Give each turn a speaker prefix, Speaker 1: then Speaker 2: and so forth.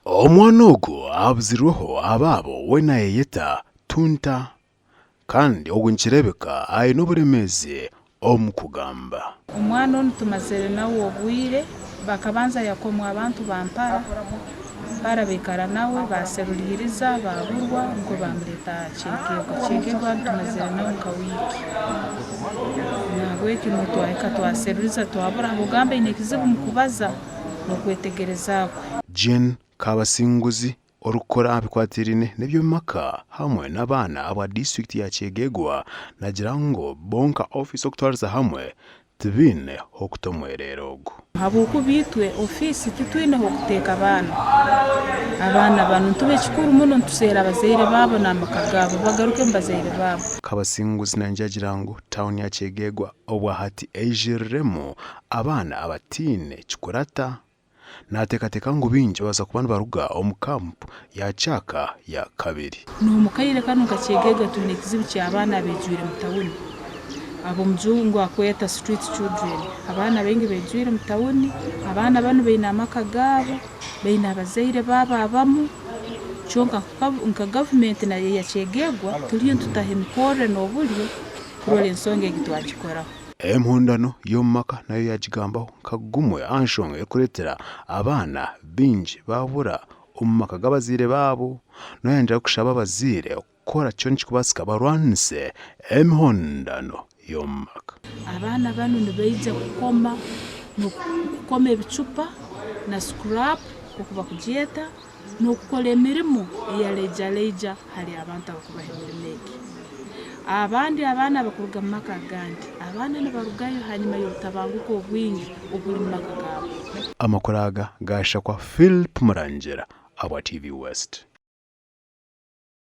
Speaker 1: Omwana ogu abuzirweho abaabo we nayeyeta Tunta kandi ogu nikirebeka ayine oburemezi omu kugamba.
Speaker 2: Omwana onu tumazire nawe obwire bakabanza yakomwa abantu bampara barabekara nawe baseruliriza baburwa ngo bamureta Kyegegwa tumazire nawe nka wiki nabweki notwaika twaseruriza twabura bugamba ine kizibu mukubaza nokwetegereza kwe.
Speaker 1: Jane Kabasinguzi orukora abikwatirine nebyo maka hamwe n'abana aba district ya Kyegegwa nagira ngo bonka office okutwariza hamwe tibine okutomwerera ogu
Speaker 2: habuku bitwe office titwine okuteka abana banu ntube kikuru muno ntusera abazaire babo n'amaka gabo bagaruke mbazaire babo.
Speaker 1: Kabasinguzi nanjagira ngo town ya Kyegegwa obwa hati ejirremo abana abatine kikurata natekateka ngo bingi baza kubana baruga omu camp ya Kyaka ya kabiri
Speaker 2: n'omukaire kanu ka Kyegegwa tune kizibu ky'abana bejwire mu town abo mjungu akweta street children abana bengi bejwire mu town abana banu beina amaka gabo beina abazaire baba abamu chonka nka government na ya Kyegegwa tuliyo tutahe mikore n'obulyo kurole ensonga egitwakikoraho.
Speaker 1: Emhondano yomaka nayo yajigambaho kagumwe anshonga ekuretera abana bingi babura omumaka g'abazaire babo noyanja kushaba abazire okukora kyona kikubasika barwanise emhondano yomaka.
Speaker 2: Abana banu nibaija kukoma ebicupa na scrap okuba kugyeta n'okukola emirimo eyaleija hali abantu abakubaha emirimo egi. Abandi abana bakuruga mu maka gandi abana nibarugayo hanyuma y'obutabanguko obwingi obuli mu maka gabo.
Speaker 1: Amakuru aga gashakwa Philip Murangira aba TV West.